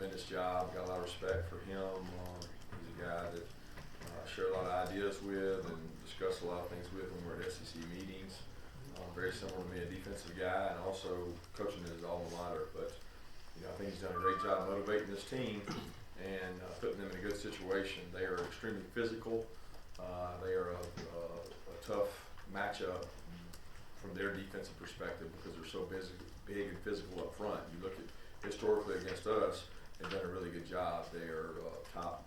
tremendous job. Got a lot of respect for him. He's a guy that I share a lot of ideas with and discuss a lot of things with when we're at SEC meetings. Very similar to me, a defensive guy, and also coaching his alma mater. But I think he's done a great job motivating this team and putting them in a good situation. They are extremely physical. They are a tough matchup from their defensive perspective because they're so big and physical up front. You look at historically against us, they've done a really good job. They are top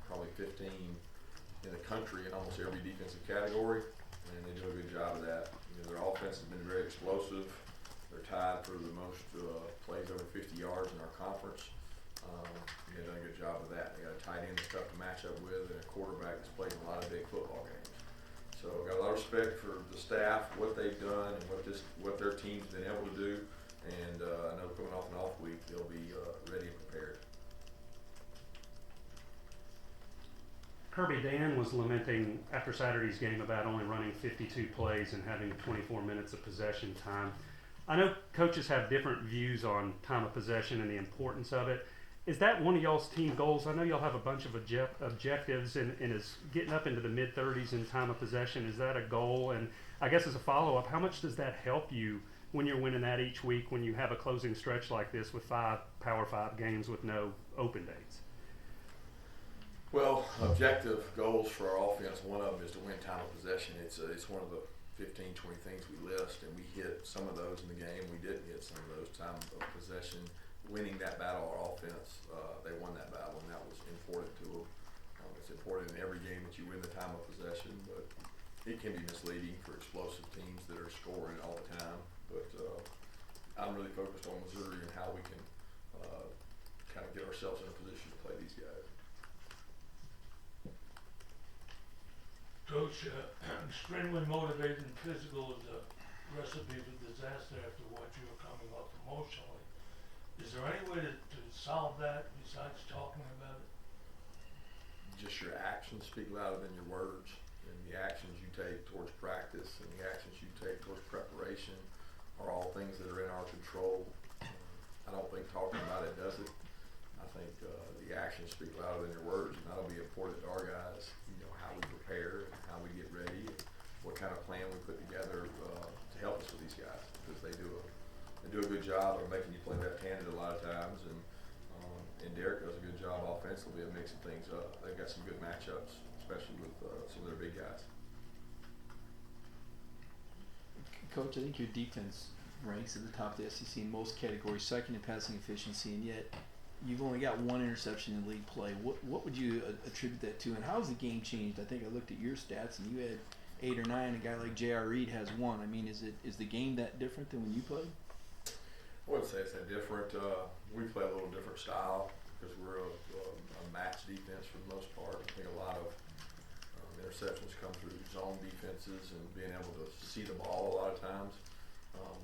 probably 15 in the country in almost every defensive category, and they do a good job of that. Their offense has been very explosive. They're tied for the most plays over 50 yards in our conference. They've done a good job of that. They got a tight end that's tough to match up with, and a quarterback that's played in a lot of big football games. So got a lot of respect for the staff, what they've done, and what their team's been able to do. And I know coming off an off week, they'll be ready and prepared. Kirby, Dan was lamenting after Saturday's game about only running 52 plays and having 24 minutes of possession time. I know coaches have different views on time of possession and the importance of it. Is that one of y'all's team goals? I know y'all have a bunch of objectives and is getting up into the mid-30s in time of possession. Is that a goal? And I guess as a follow-up, how much does that help you when you're winning that each week when you have a closing stretch like this with 5 Power 5 games with no open dates? Well, objective goals for our offense, one of them is to win time of possession. It's one of the 15, 20 things we list, and we hit some of those in the game. We didn't hit some of those time of possession. Winning that battle, our offense, they won that battle, and that was important to them. It's important in every game that you win the time of possession, but it can be misleading for explosive teams that are scoring all the time. But I'm really focused on Missouri and how we can kind of get ourselves in a position to play these guys. Coach, extremely motivated and physical is a recipe for disaster after what you were coming off emotionally. Is there any way to solve that besides talking about it? Just your actions speak louder than your words, and the actions you take towards practice and the actions you take towards preparation are all things that are in our control. I don't think talking about it does it. I think the actions speak louder than your words, and that'll be important to our guys. How we prepare, and how we get ready, and what kind of plan we put together to help us with these guys, because they do a good job of making you play left-handed a lot of times, and Derek does a good job offensively of mixing things up. They've got some good matchups, especially with some of their big guys. Coach, I think your defense ranks at the top of the SEC in most categories, second in passing efficiency, and yet you've only got 1 interception in league play. What would you attribute that to, and how has the game changed? I think I looked at your stats, and you had 8 or 9. A guy like J.R. Reed has 1. I mean, is the game that different than when you played? I wouldn't say it's that different. We play a little different style because we're a match defense for the most part. I think a lot of interceptions come through zone defenses and being able to see the ball a lot of times.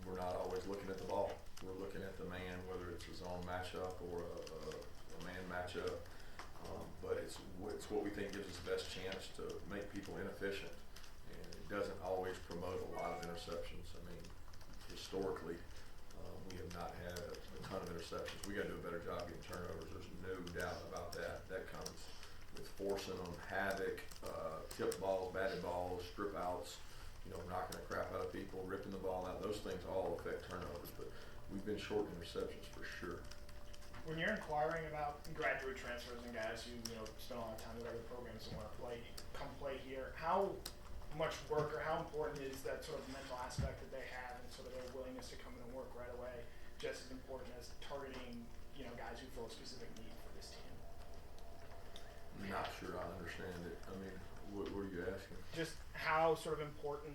We're not always looking at the ball. We're looking at the man, whether it's a zone matchup or a man matchup. But it's what we think gives us the best chance to make people inefficient. And it doesn't always promote a lot of interceptions. I mean, historically, we have not had a ton of interceptions. We got to do a better job getting turnovers. There's no doubt about that. That comes with forcing them havoc, tip balls, batted balls, strip outs, knocking the crap out of people, ripping the ball out. Those things all affect turnovers. But we've been short interceptions for sure. When you're inquiring about graduate transfers and guys who spend a lot of time with other programs and want to come play here, how much work or how important is that sort of mental aspect that they have and sort of their willingness to come in and work right away just as important as targeting guys who fill a specific need for this team? I'm not sure I understand it. I mean, what are you asking? Just how sort of important,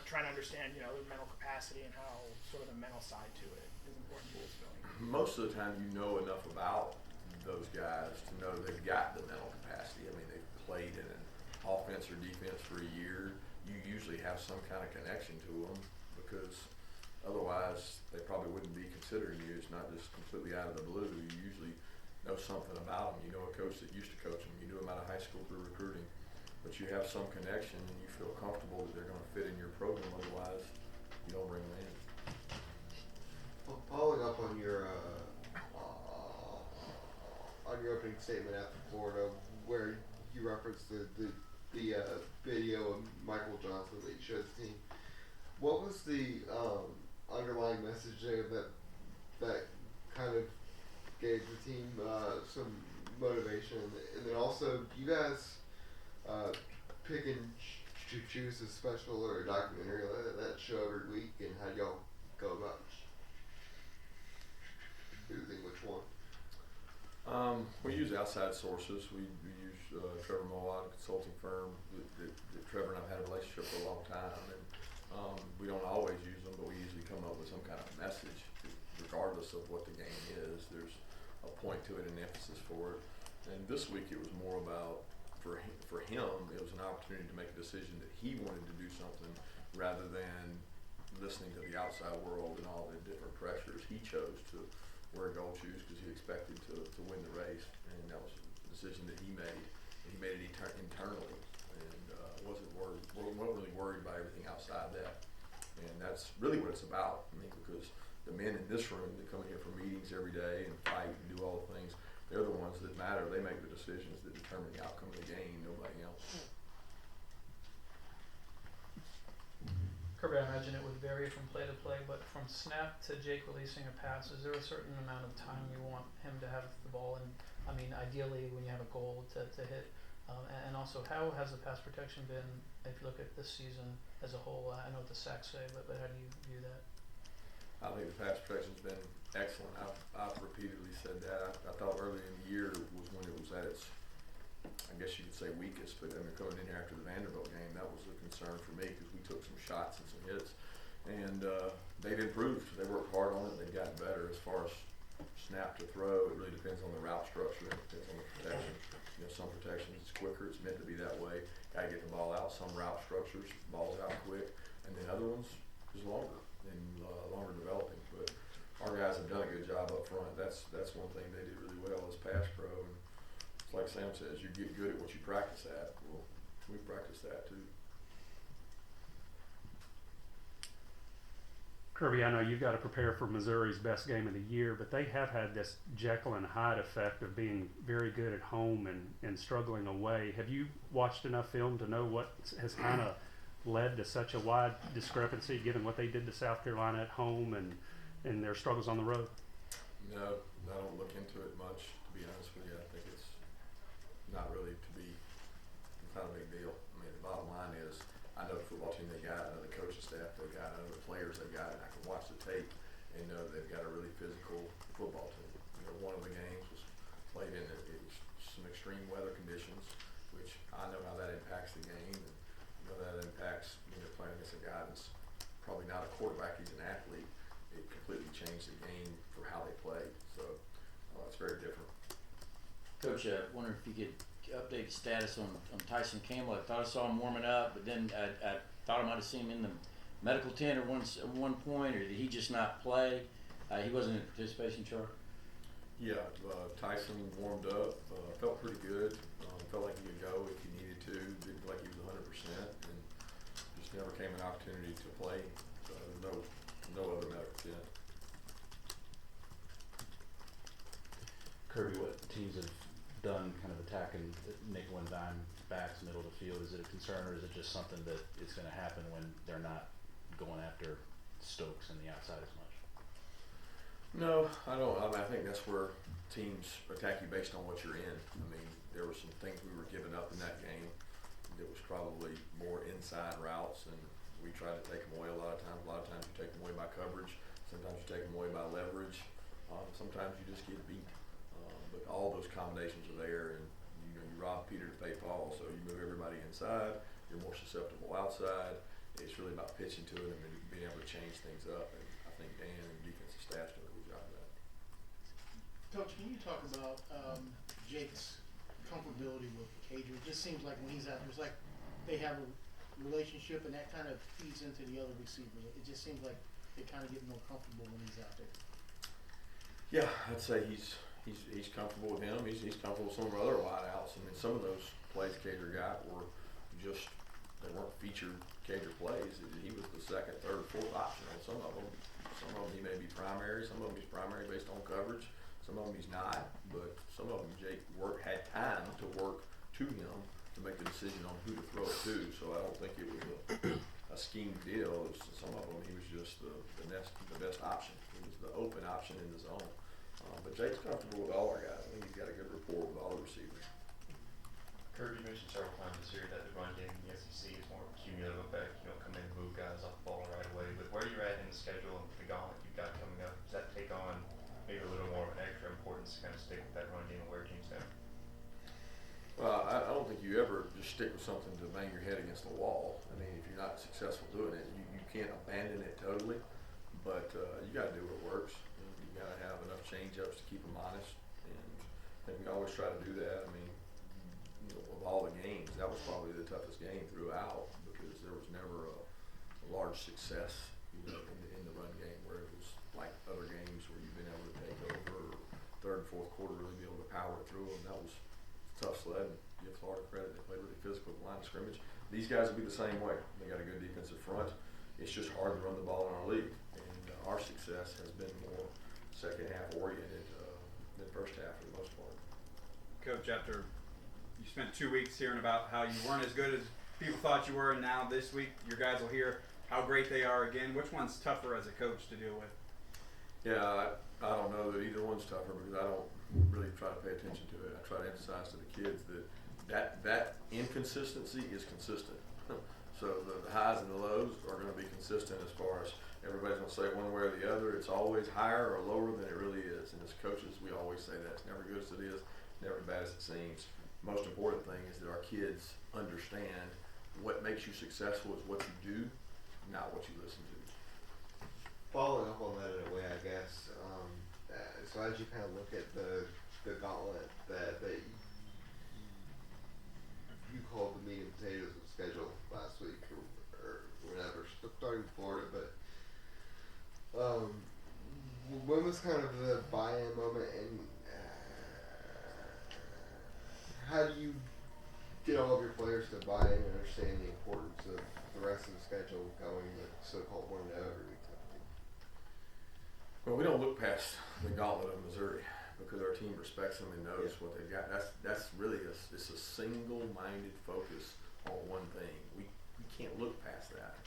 trying to understand, their mental capacity and how sort of the mental side to it is important to this feeling. Most of the time you know enough about those guys to know they've got the mental capacity. I mean, they've played in an offense or defense for a year. You usually have some kind of connection to them because otherwise they probably wouldn't be considering you. It's not just completely out of the blue. You usually know something about them. You know a coach that used to coach them. You knew them out of high school through recruiting. But you have some connection and you feel comfortable that they're going to fit in your program. Otherwise, you don't bring them in. Well, following up on your your opening statement after Florida, where you referenced the video of Michael Johnson that you showed the team. What was the underlying message there that kind of gave the team some motivation? And then also, do you guys pick and choose a special or a documentary like that show every week, and how do y'all go about choosing which one? We use outside sources. We use Trevor Mollott, a consulting firm that Trevor and I've had a relationship for a long time, and we don't always use them, but we usually come up with some kind of message, regardless of what the game is. There's a point to it, an emphasis for it. And this week it was more about, for him, it was an opportunity to make a decision that he wanted to do something rather than listening to the outside world and all the different pressures. He chose to wear a gold shoes because he expected to win the race, and that was a decision that he made. And he made it internally, and wasn't really worried about everything outside that. And that's really what it's about. I mean, because the men in this room that come in here for meetings every day and fight and do all the things, they're the ones that matter. They make the decisions that determine the outcome of the game, nobody else. Kirby, I imagine it would vary from play to play, but from snap to Jake releasing a pass, is there a certain amount of time you want him to have the ball? And I mean, ideally, when you have a goal to hit, and also, how has the pass protection been? If you look at this season as a whole, I know what the sacks say, but how do you view that? I think the pass protection's been excellent. I've repeatedly said that. I thought early in the year was when it was at its, I guess you could say, weakest, but I mean, coming in here after the Vanderbilt game, that was a concern for me because we took some shots and some hits, and they've improved. They worked hard on it. They've gotten better as far as snap to throw. It really depends on the route structure. It depends on the protection. You know, some protections it's quicker. It's meant to be that way. Got to get the ball out. Some route structures, ball's out quick, and then other ones is longer and longer developing. But our guys have done a good job up front. That's one thing they did really well as pass pro. And it's like Sam says, you get good at what you practice at. Well, we practice that too. Kirby, I know you've got to prepare for Missouri's best game of the year, but they have had this Jekyll and Hyde effect of being very good at home and struggling away. Have you watched enough film to know what has kind of led to such a wide discrepancy, given what they did to South Carolina at home and their struggles on the road? No, I don't look into it much, to be honest with you. I think it's not really it's not a big deal. I mean, the bottom line is, I know the football team they got, I know the coaching staff they got, I know the players they got, and I can watch the tape and know they've got a really physical football team. You know, one of the games was played in it was some extreme weather conditions, which I know how that impacts the game, and you know that impacts when you're playing against a guy that's probably not a quarterback, he's an athlete. It completely changed the game for how they played. So it's very different. Coach, I wonder if you could update the status on Tyson Campbell. I thought I saw him warming up, but then I thought I might have seen him in the medical tent at one point, or did he just not play? He wasn't in the participation chart? Yeah, Tyson warmed up, felt pretty good, felt like he could go if he needed to, didn't feel like he was 100%, and just never came an opportunity to play. So no other medical tent. Kirby, what teams have done kind of attacking nickel and dime backs middle of the field? Is it a concern, or is it just something that is going to happen when they're not going after Stokes and the outside as much? No, I don't. I think that's where teams attack you based on what you're in. I mean, there were some things we were giving up in that game that was probably more inside routes, and we tried to take them away a lot of times. A lot of times you take them away by coverage. Sometimes you take them away by leverage. Sometimes you just get beat. But all those combinations are there, and you rob Peter to pay Paul. So you move everybody inside. You're more susceptible outside. It's really about pitching to it and being able to change things up. And I think Dan and the defensive staff's doing a good job of that. Coach, can you talk about Jake's comfortability with Cager? It just seems like when he's out there, it's like they have a relationship, and that kind of feeds into the other receivers. It just seems like they kind of get more comfortable when he's out there. Yeah, I'd say he's comfortable with him. He's comfortable with some of our other wideouts. I mean, some of those plays Cager got were just, they weren't featured Cager plays. He was the second, third, fourth option on some of them. Some of them he may be primary. Some of them he's primary based on coverage. Some of them he's not, but some of them Jake had time to work to him to make the decision on who to throw it to. So I don't think it was a schemed deal. It was, some of them he was just the best option. He was the open option in the zone. But Jake's comfortable with all our guys. I think he's got a good rapport with all the receivers. Kirby, you mentioned several times this year that the run game in the SEC is more of a cumulative effect. You don't come in and move guys off the ball right away. But where you're at in the schedule and the gauntlet you've got coming up, does that take on maybe a little more of an extra importance to kind of stick with that run game and wear teams down? Well, I don't think you ever just stick with something to bang your head against the wall. I mean, if you're not successful doing it, you can't abandon it totally. But you got to do what works. You got to have enough change-ups to keep them honest. And I think we always try to do that. I mean, you know, of all the games, that was probably the toughest game throughout because there was never a large success, you know, in the run game where it was like other games where you've been able to take over or third and fourth quarter really be able to power it through them. That was tough sledding. Give Florida credit; they played really physical at the line of scrimmage. These guys will be the same way. They got a good defensive front. It's just hard to run the ball in our league, and our success has been more second half oriented than first half for the most part. Coach, after you spent 2 weeks hearing about how you weren't as good as people thought you were, and now this week your guys will hear how great they are again. Which one's tougher as a coach to deal with? Yeah, I don't know that either one's tougher because I don't really try to pay attention to it. I try to emphasize to the kids that inconsistency is consistent. So the highs and the lows are going to be consistent as far as everybody's going to say one way or the other. It's always higher or lower than it really is. And as coaches, we always say that. It's never good as it is, never as bad as it seems. Most important thing is that our kids understand what makes you successful is what you do, not what you listen to. Following up on that in a way, I guess. So as you kind of look at the gauntlet that you called the meat and potatoes of schedule last week or whatever, starting with Florida, but when was kind of the buy-in moment, and how do you get all of your players to buy in and understand the importance of the rest of the schedule going the so-called 1-0 every week? Well, we don't look past the gauntlet of Missouri because our team respects them and knows what they've got. That's really it's a single-minded focus on one thing. We can't look past that.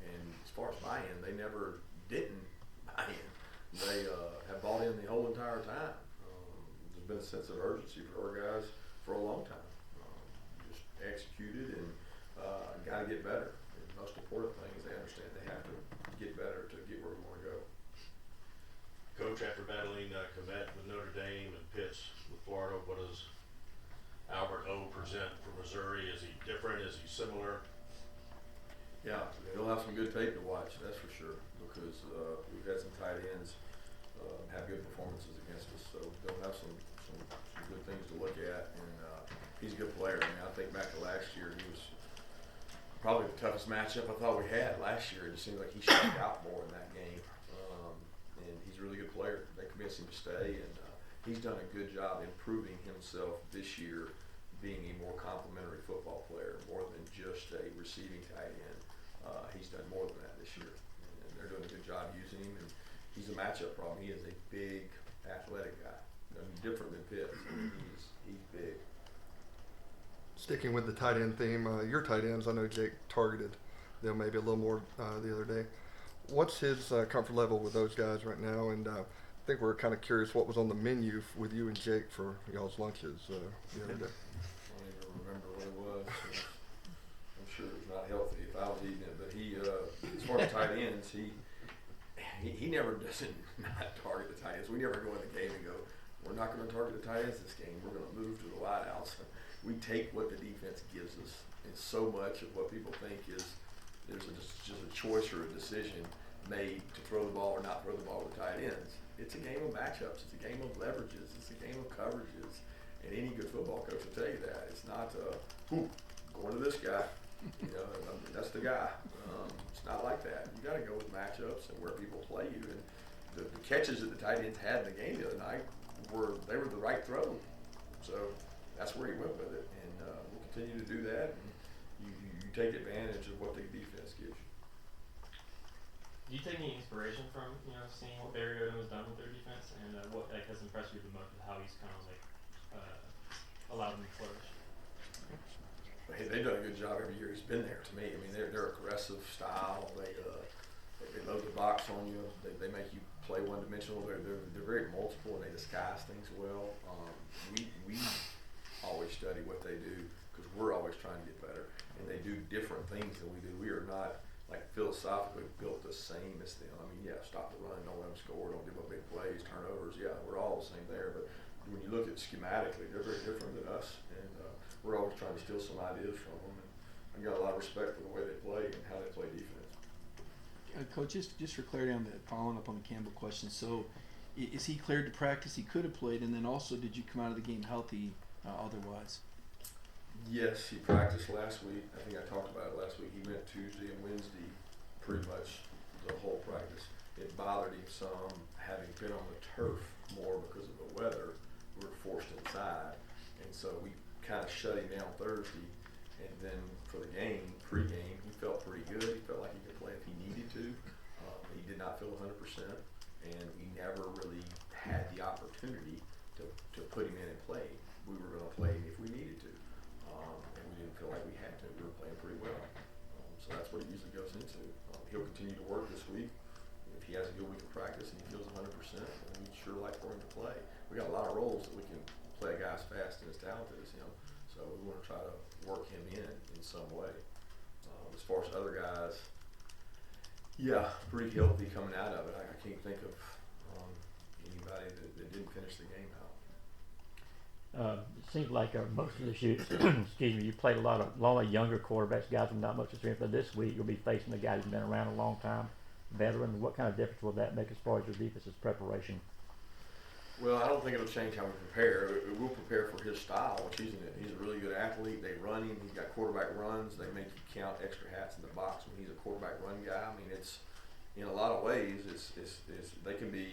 And as far as buy-in, they never didn't buy in. They have bought in the whole entire time. There's been a sense of urgency for our guys for a long time. Just executed and got to get better. And the most important thing is they understand they have to get better to get where we want to go. Coach, after battling Komet with Notre Dame and Pitts with Florida, what does Albert O present for Missouri? Is he different? Is he similar? Yeah, he'll have some good tape to watch, that's for sure, because we've had some tight ends have good performances against us, so they'll have some good things to look at, and he's a good player. I mean, I think back to last year, he was probably the toughest matchup I thought we had last year. It just seemed like he struck out more in that game. And he's a really good player. They convinced him to stay, and he's done a good job improving himself this year, being a more complimentary football player, more than just a receiving tight end. He's done more than that this year, and they're doing a good job using him, and he's a matchup problem. He is a big, athletic guy. I mean, different than Pitts. I mean, he's big. Sticking with the tight end theme, your tight ends, I know Jake targeted them maybe a little more the other day. What's his comfort level with those guys right now? And I think we're kind of curious what was on the menu with you and Jake for y'all's lunches the other day. I don't even remember what it was. I'm sure it was not healthy if I was eating it. But he, as far as tight ends, he never doesn't not target the tight ends. We never go in the game and go, we're not going to target the tight ends this game. We're going to move to the wideouts. We take what the defense gives us, and so much of what people think is there's just a choice or a decision made to throw the ball or not throw the ball with tight ends. It's a game of matchups. It's a game of leverages. It's a game of coverages. And any good football coach will tell you that. It's not, going to this guy. You know, that's the guy. It's not like that. You got to go with matchups and where people play you. And the catches that the tight ends had in the game the other night were the right throw. So that's where he went with it. And we'll continue to do that. And you take advantage of what the defense gives you. Do you take any inspiration from seeing what Barry Odom has done with their defense, and what has impressed you the most with how he's kind of like allowed them to flourish? They've done a good job every year he's been there. To me, I mean, they're aggressive style. They load the box on you. They make you play one dimensional. They're very multiple and they disguise things well. We always study what they do because we're always trying to get better, and they do different things than we do. We are not like philosophically built the same as them. I mean, yeah, stop the run, don't let them score, don't give up big plays, turnovers. Yeah, we're all the same there, but when you look at schematically, they're very different than us, and we're always trying to steal some ideas from them. And I've got a lot of respect for the way they play and how they play defense. Coach, just for clarity on that, following up on the Campbell question, so is he cleared to practice? He could have played, and then also, did you come out of the game healthy otherwise? Yes, he practiced last week. I think I talked about it last week. He went Tuesday and Wednesday pretty much the whole practice. It bothered him some having been on the turf more because of the weather. We were forced inside, and so we kind of shut him down Thursday. And then for the game, pre-game, he felt pretty good. He felt like he could play if he needed to. He did not feel 100%, and we never really had the opportunity to put him in and play. We were going to play him if we needed to, and we didn't feel like we had to. We were playing pretty well, so that's what it usually goes into. He'll continue to work this week. If he has a good week of practice and he feels 100%, then we'd sure like for him to play. We got a lot of roles that we can play a guy as fast and as talented as him, so we want to try to work him in some way. As far as other guys, yeah, pretty healthy coming out of it. I can't think of anybody that didn't finish the game out. It seems like most of the shoots, excuse me, you played a lot of younger quarterbacks, guys with not much experience, but this week you'll be facing a guy who's been around a long time, veteran. What kind of difference will that make as far as your defense's preparation? Well, I don't think it'll change how we prepare. We'll prepare for his style, which he's a really good athlete. They run him. He's got quarterback runs. They make you count extra hats in the box when he's a quarterback run guy. I mean, it's in a lot of ways, it's they can be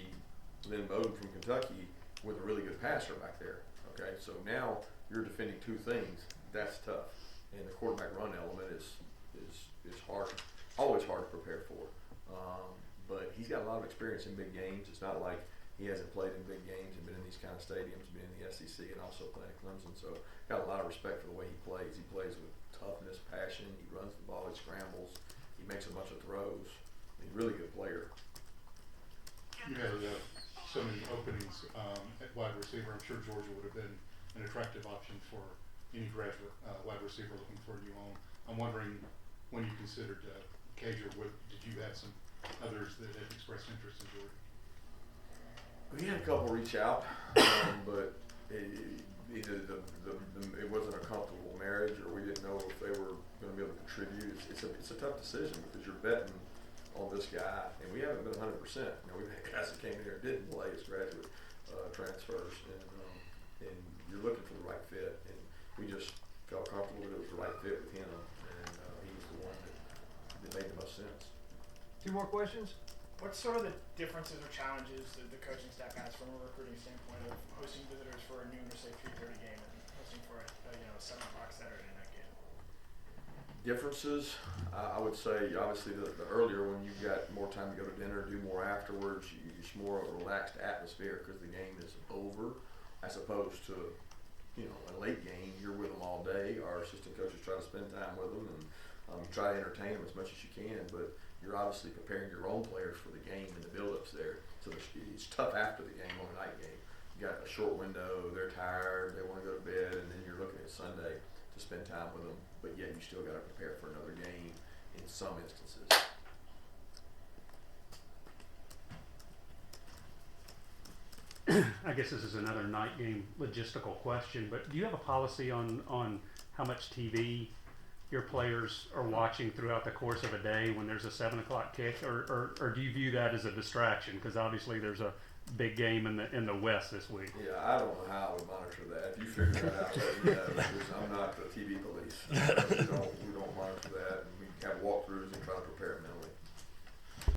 Lynn Bowden from Kentucky with a really good passer back there. Okay, so now you're defending two things. That's tough, and the quarterback run element is hard, always hard to prepare for. But he's got a lot of experience in big games. It's not like he hasn't played in big games and been in these kind of stadiums, been in the SEC, and also playing at Clemson. So got a lot of respect for the way he plays. He plays with toughness, passion. He runs the ball. He scrambles. He makes a bunch of throws. He's a really good player. You had so many openings at wide receiver. I'm sure Georgia would have been an attractive option for any graduate wide receiver looking for a new home. I'm wondering, when you considered Cager, did you have some others that had expressed interest in Georgia? We had a couple reach out, but either it wasn't a comfortable marriage, or we didn't know if they were going to be able to contribute. It's a tough decision because you're betting on this guy, and we haven't been 100%. We've had guys that came in here and didn't play as graduate transfers, and you're looking for the right fit, and we just felt comfortable that it was the right fit with him, and he was the one that made the most sense. 2 more questions. What's sort of the differences or challenges that the coaching staff has from a recruiting standpoint of hosting visitors for a noon or say 3:30 game and hosting for a 7 o'clock Saturday night game? Differences, I would say obviously the earlier when you've got more time to go to dinner, do more afterwards, it's more of a relaxed atmosphere because the game is over, as opposed to a late game. You're with them all day. Our assistant coaches try to spend time with them and try to entertain them as much as you can, but you're obviously preparing your own players for the game and the build-ups there. So it's tough after the game on a night game. You got a short window, they're tired, they want to go to bed, and then you're looking at Sunday to spend time with them, but yet you still got to prepare for another game in some instances. I guess this is another night game logistical question, but do you have a policy on how much TV your players are watching throughout the course of a day when there's a 7 o'clock kick, or do you view that as a distraction? Because obviously there's a big game in the West this week. Yeah, I don't know how we monitor that. If you figure that out, let me know, because I'm not the TV police. We don't monitor that, and we have walkthroughs and try to prepare them